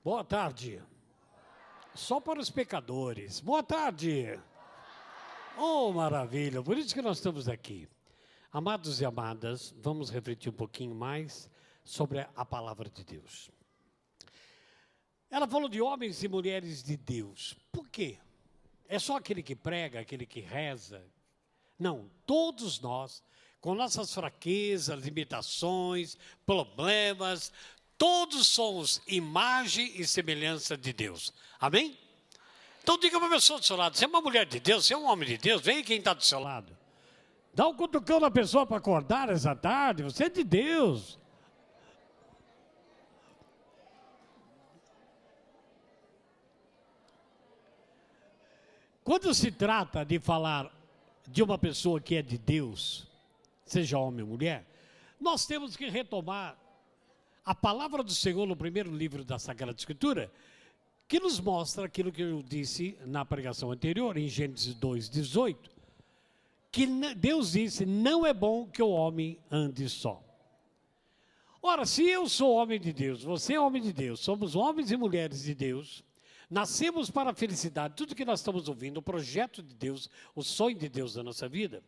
Boa tarde. Só para os pecadores. Boa tarde. Oh, maravilha. Por isso que nós estamos aqui. Amados e amadas, vamos refletir um pouquinho mais sobre a palavra de Deus. Ela falou de homens e mulheres de Deus. Por quê? É só aquele que prega, aquele que reza? Não, todos nós, com nossas fraquezas, limitações, problemas, todos somos imagem e semelhança de Deus. Amém? Então diga para a pessoa do seu lado, você é uma mulher de Deus, você é um homem de Deus, vem quem está do seu lado. Dá um cutucão na pessoa para acordar essa tarde, você é de Deus. Quando se trata de falar de uma pessoa que é de Deus, seja homem ou mulher, nós temos que retomar a palavra do Senhor no primeiro livro da Sagrada Escritura, que nos mostra aquilo que eu disse na pregação anterior, em Gênesis 2:18, que Deus disse, não é bom que o homem ande só. Ora, se eu sou homem de Deus, você é homem de Deus, somos homens e mulheres de Deus, nascemos para a felicidade, tudo que nós estamos ouvindo, o projeto de Deus, o sonho de Deus da nossa vida,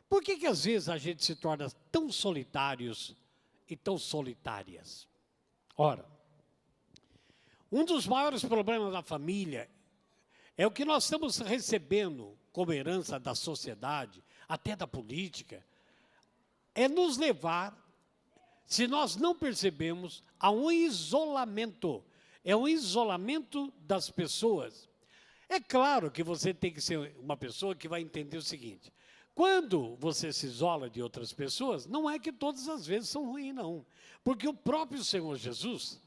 por que às vezes a gente se torna tão solitários e tão solitárias? Ora, um dos maiores problemas da família é o que nós estamos recebendo como herança da sociedade, até da política, é nos levar, se nós não percebemos, a um isolamento. É um isolamento das pessoas. É claro que você tem que ser uma pessoa que vai entender o seguinte, quando você se isola de outras pessoas, não é que todas as vezes são ruins, não. Porque o próprio Senhor Jesus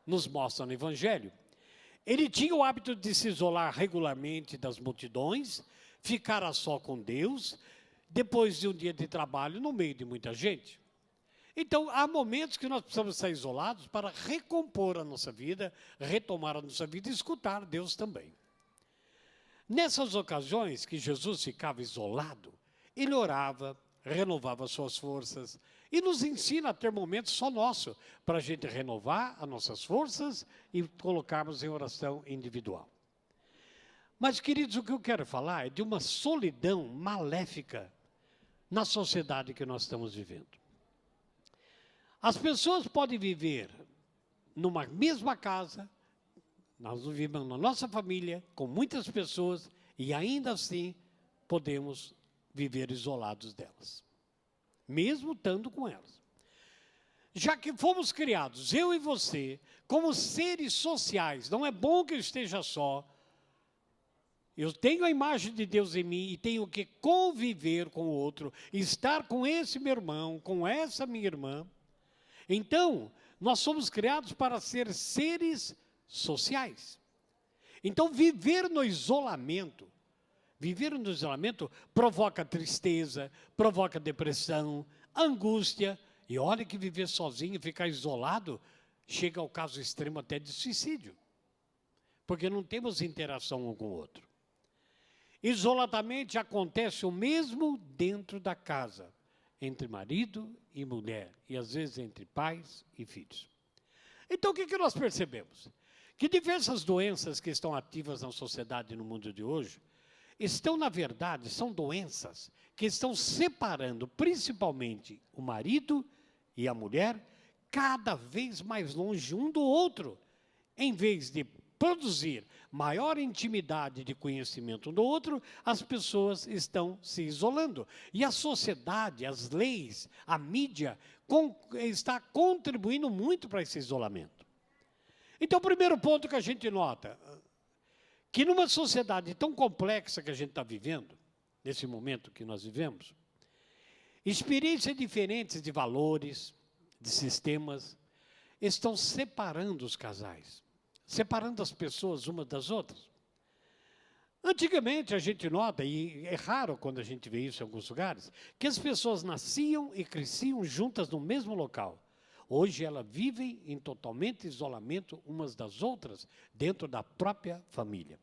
nos mostra no Evangelho, ele tinha o hábito de se isolar regularmente das multidões, ficar a só com Deus, depois de um dia de trabalho no meio de muita gente. Então, há momentos que nós precisamos estar isolados para recompor a nossa vida, retomar a nossa vida e escutar Deus também. Nessas ocasiões que Jesus ficava isolado, ele orava, renovava suas forças e nos ensina a ter momentos só nosso, para a gente renovar as nossas forças e colocarmos em oração individual. Mas, queridos, o que eu quero falar é de uma solidão maléfica na sociedade que nós estamos vivendo. As pessoas podem viver numa mesma casa, nós vivemos na nossa família, com muitas pessoas, e ainda assim podemos viver isolados delas, mesmo estando com elas. Já que fomos criados, eu e você, como seres sociais, não é bom que eu esteja só, eu tenho a imagem de Deus em mim e tenho que conviver com o outro, estar com esse meu irmão, com essa minha irmã. Então, nós somos criados para ser seres sociais. Então, viver no isolamento provoca tristeza, provoca depressão, angústia. E olha que viver sozinho, ficar isolado, chega ao caso extremo até de suicídio. Porque não temos interação um com o outro. Isoladamente acontece o mesmo dentro da casa, entre marido e mulher, e às vezes entre pais e filhos. Então, o que nós percebemos? Que diversas doenças que estão ativas na sociedade e no mundo de hoje, estão, na verdade, são doenças que estão separando, principalmente, o marido e a mulher, cada vez mais longe um do outro, em vez de produzir maior intimidade de conhecimento um do outro, as pessoas estão se isolando. E a sociedade, as leis, a mídia, está contribuindo muito para esse isolamento. Então, o primeiro ponto que a gente nota, que numa sociedade tão complexa que a gente está vivendo, nesse momento que nós vivemos, experiências diferentes de valores, de sistemas, estão separando os casais, separando as pessoas umas das outras. Antigamente a gente nota, e é raro quando a gente vê isso em alguns lugares, que as pessoas nasciam e cresciam juntas no mesmo local. Hoje elas vivem em totalmente isolamento umas das outras, dentro da própria família.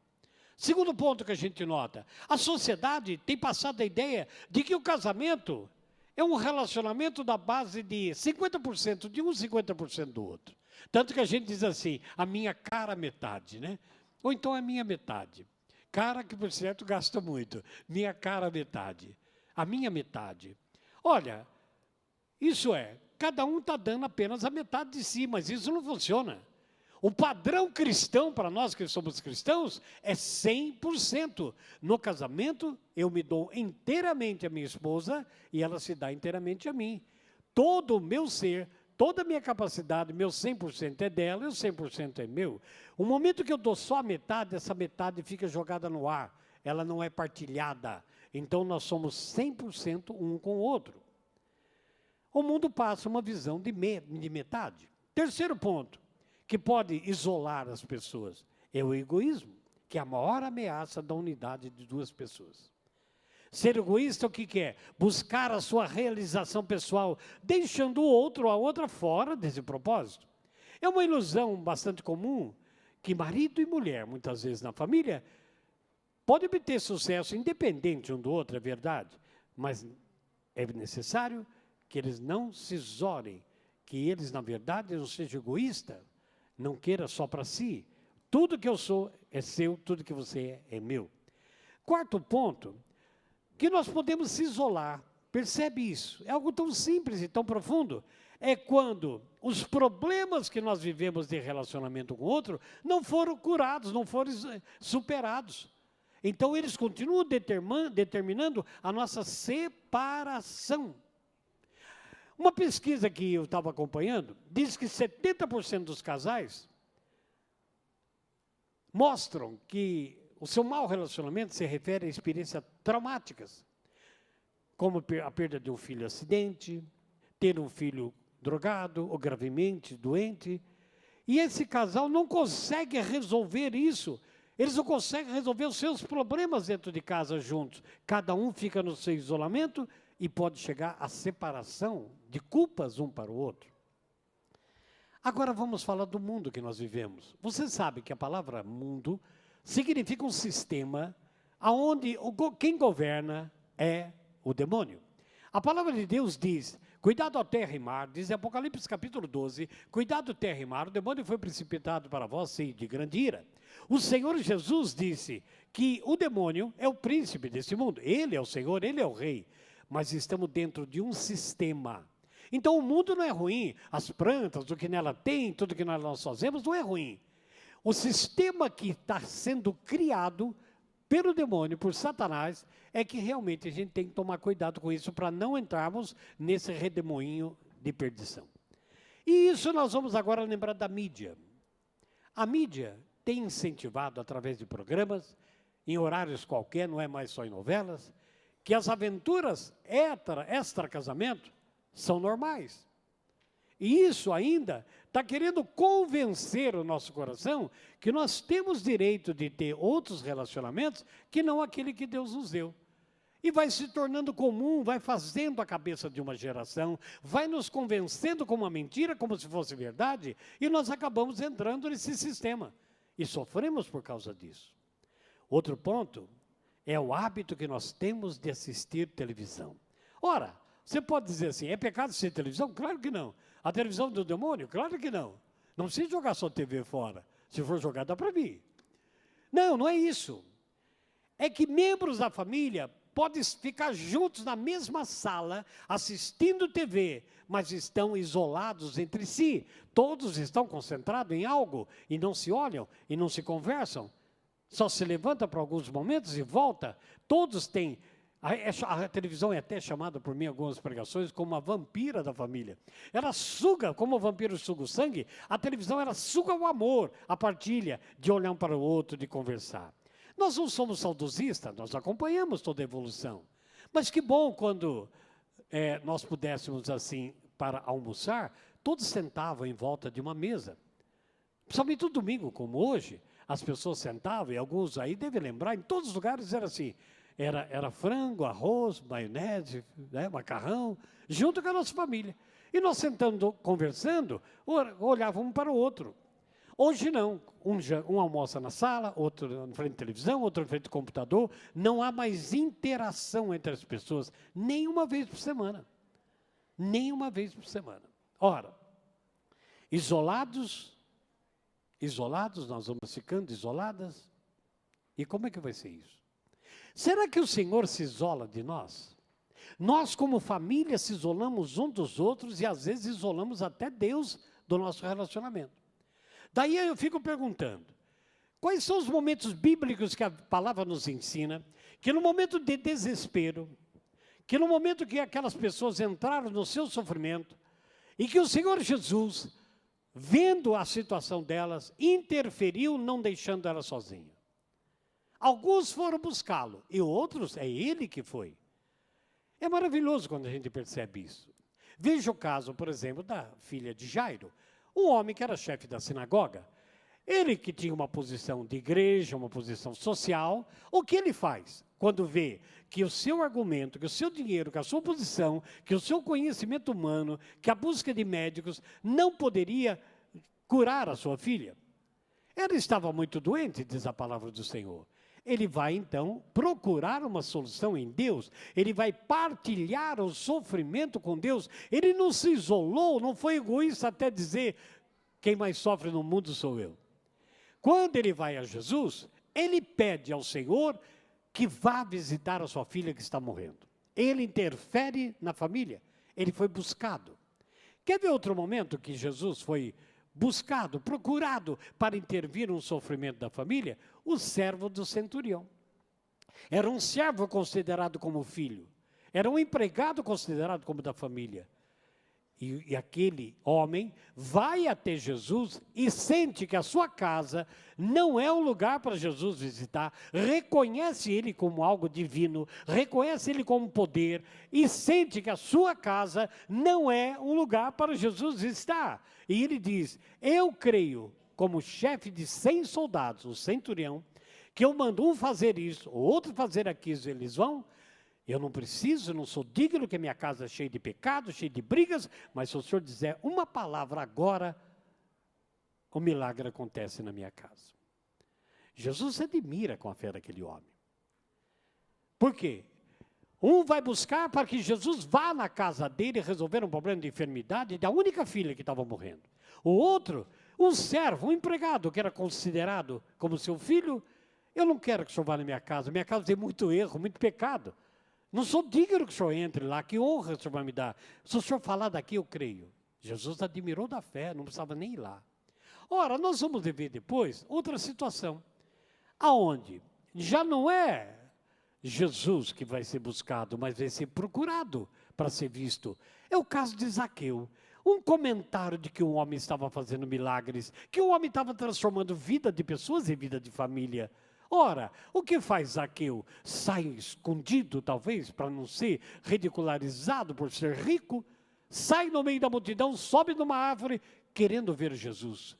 Segundo ponto que a gente nota, a sociedade tem passado a ideia de que o casamento é um relacionamento da base de 50% de um e 50% do outro. Tanto que a gente diz assim, a minha cara metade, né? Ou então a minha metade. Cara que, por certo, gasta muito. Minha cara metade. A minha metade. Olha, isso cada um está dando apenas a metade de si, mas isso não funciona. O padrão cristão, para nós que somos cristãos, é 100%. No casamento, eu me dou inteiramente à minha esposa e ela se dá inteiramente a mim. Todo o meu ser, toda a minha capacidade, meu 100% é dela e o 100% é meu. O momento que eu dou só a metade, essa metade fica jogada no ar. Ela não é partilhada. Então, nós somos 100% um com o outro. O mundo passa uma visão de metade. Terceiro ponto, que pode isolar as pessoas, é o egoísmo, que é a maior ameaça da unidade de duas pessoas. Ser egoísta o que é? Buscar a sua realização pessoal, deixando o outro ou a outra fora desse propósito. É uma ilusão bastante comum que marido e mulher, muitas vezes na família, podem obter sucesso independente um do outro, é verdade, mas é necessário que eles não se isolem, que eles, na verdade, não sejam egoístas, não queiram só para si. Tudo que eu sou é seu, tudo que você é meu. Quarto ponto, que nós podemos se isolar. Percebe isso? É algo tão simples e tão profundo. É quando os problemas que nós vivemos de relacionamento com o outro não foram curados, não foram superados. Então, eles continuam determinando a nossa separação. Uma pesquisa que eu estava acompanhando diz que 70% dos casais mostram que o seu mau relacionamento se refere a experiências traumáticas, como a perda de um filho em acidente, ter um filho drogado ou gravemente doente. E esse casal não consegue resolver isso. Eles não conseguem resolver os seus problemas dentro de casa juntos. Cada um fica no seu isolamento e pode chegar à separação de culpas um para o outro. Agora vamos falar do mundo que nós vivemos. Você sabe que a palavra mundo significa um sistema onde quem governa é o demônio. A palavra de Deus diz, cuidado à terra e mar, diz em Apocalipse capítulo 12, cuidado terra e mar, o demônio foi precipitado para vós, sim, de grande ira. O Senhor Jesus disse que o demônio é o príncipe desse mundo, ele é o Senhor, ele é o rei, mas estamos dentro de um sistema. Então o mundo não é ruim, as plantas, o que nela tem, tudo que nós fazemos não é ruim. O sistema que está sendo criado pelo demônio, por Satanás, é que realmente a gente tem que tomar cuidado com isso para não entrarmos nesse redemoinho de perdição. E isso nós vamos agora lembrar da mídia. A mídia tem incentivado, através de programas, em horários qualquer, não é mais só em novelas, que as aventuras extra-casamento são normais. E isso ainda está querendo convencer o nosso coração que nós temos direito de ter outros relacionamentos que não aquele que Deus nos deu. E vai se tornando comum, vai fazendo a cabeça de uma geração, vai nos convencendo com uma mentira, como se fosse verdade, e nós acabamos entrando nesse sistema. E sofremos por causa disso. Outro ponto é o hábito que nós temos de assistir televisão. Ora, você pode dizer assim, é pecado assistir televisão? Claro que não. A televisão do demônio? Claro que não. Não precisa jogar sua TV fora. Se for jogar, dá para mim. Não, não é isso. É que membros da família podem ficar juntos na mesma sala, assistindo TV, mas estão isolados entre si. Todos estão concentrados em algo e não se olham e não se conversam. Só se levanta para alguns momentos e volta. Todos têm... A televisão é até chamada por mim em algumas pregações como a vampira da família. Ela suga, como o vampiro suga o sangue, a televisão ela suga o amor, a partilha, de olhar um para o outro, de conversar. Nós não somos saudosistas, nós acompanhamos toda a evolução. Mas que bom quando nós pudéssemos, assim, para almoçar, todos sentavam em volta de uma mesa. Principalmente no domingo, como hoje, as pessoas sentavam, e alguns aí devem lembrar, em todos os lugares era assim, era frango, arroz, maionese, né, macarrão, junto com a nossa família. E nós sentando, conversando, olhávamos um para o outro. Hoje não, um almoça na sala, outro na frente da televisão, outro na frente do computador, não há mais interação entre as pessoas, nem uma vez por semana. Nem uma vez por semana. Ora, Isolados, nós vamos ficando isoladas. E como é que vai ser isso? Será que o Senhor se isola de nós? Nós, como família, se isolamos uns dos outros e às vezes isolamos até Deus do nosso relacionamento. Daí eu fico perguntando, quais são os momentos bíblicos que a palavra nos ensina, que no momento de desespero, que no momento que aquelas pessoas entraram no seu sofrimento, e que o Senhor Jesus, vendo a situação delas, interferiu, não deixando ela sozinha. Alguns foram buscá-lo, e outros, é ele que foi. É maravilhoso quando a gente percebe isso. Veja o caso, por exemplo, da filha de Jairo, um homem que era chefe da sinagoga. Ele que tinha uma posição de igreja, uma posição social, o que ele faz? Quando vê que o seu argumento, que o seu dinheiro, que a sua posição, que o seu conhecimento humano, que a busca de médicos não poderia curar a sua filha. Ela estava muito doente, diz a palavra do Senhor. Ele vai, então, procurar uma solução em Deus. Ele vai partilhar o sofrimento com Deus. Ele não se isolou, não foi egoísta até dizer, quem mais sofre no mundo sou eu. Quando ele vai a Jesus, ele pede ao Senhor que vá visitar a sua filha que está morrendo. Ele interfere na família. Ele foi buscado. Quer ver outro momento que Jesus foi buscado, procurado para intervir no sofrimento da família? O servo do centurião. Era um servo considerado como filho. Era um empregado considerado como da família. E aquele homem vai até Jesus e sente que a sua casa não é um lugar para Jesus visitar, reconhece ele como algo divino, reconhece ele como poder e sente que a sua casa não é um lugar para Jesus visitar. E ele diz, eu creio, como chefe de 100 soldados, o centurião, que eu mando um fazer isso, o outro fazer aquilo, eles vão. Eu não preciso, não sou digno que a minha casa é cheia de pecados, cheia de brigas, mas se o Senhor dizer uma palavra agora, o milagre acontece na minha casa. Jesus se admira com a fé daquele homem. Por quê? Um vai buscar para que Jesus vá na casa dele resolver um problema de enfermidade da única filha que estava morrendo. O outro, um servo, um empregado que era considerado como seu filho, eu não quero que o Senhor vá na minha casa tem muito erro, muito pecado. Não sou digno que o Senhor entre lá, que honra o Senhor vai me dar. Se o Senhor falar daqui, eu creio. Jesus admirou da fé, não precisava nem ir lá. Ora, nós vamos ver depois outra situação, aonde já não é Jesus que vai ser buscado, mas vai ser procurado para ser visto. É o caso de Zaqueu. Um comentário de que um homem estava fazendo milagres, que um homem estava transformando vida de pessoas em vida de família. Ora, o que faz Zaqueu? Sai escondido, talvez, para não ser ridicularizado por ser rico, sai no meio da multidão, sobe numa árvore, querendo ver Jesus.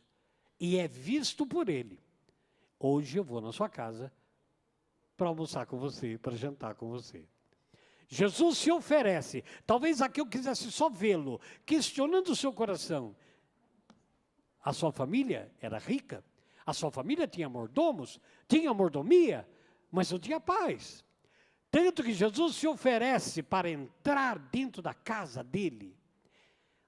E é visto por ele. Hoje eu vou na sua casa para almoçar com você, para jantar com você. Jesus se oferece. Talvez Zaqueu quisesse só vê-lo, questionando o seu coração. A sua família era rica. A sua família tinha mordomos, tinha mordomia, mas não tinha paz. Tanto que Jesus se oferece para entrar dentro da casa dele.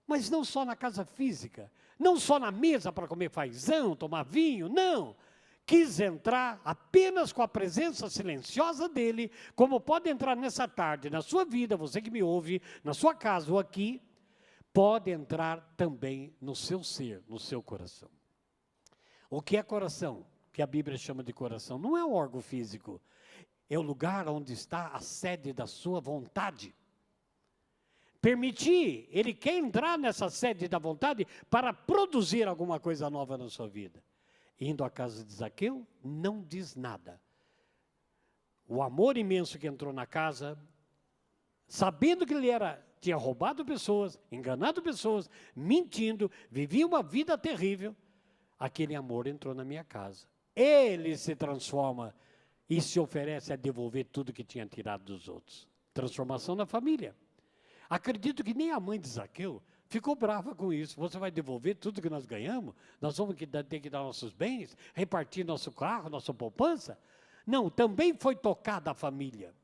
Mas não só na casa física, não só na mesa para comer fazão, tomar vinho, não. Quis entrar apenas com a presença silenciosa dele, como pode entrar nessa tarde, na sua vida, você que me ouve, na sua casa ou aqui, pode entrar também no seu ser, no seu coração. O que é coração? Que a Bíblia chama de coração. Não é um órgão físico. É o lugar onde está a sede da sua vontade. Permitir, ele quer entrar nessa sede da vontade para produzir alguma coisa nova na sua vida. Indo à casa de Zaqueu, não diz nada. O amor imenso que entrou na casa, sabendo que ele tinha roubado pessoas, enganado pessoas, mentindo, vivia uma vida terrível, aquele amor entrou na minha casa. Ele se transforma e se oferece a devolver tudo que tinha tirado dos outros. Transformação na família. Acredito que nem a mãe de Zaqueu ficou brava com isso. Você vai devolver tudo que nós ganhamos? Nós vamos ter que dar nossos bens? Repartir nosso carro, nossa poupança? Não, também foi tocada a família.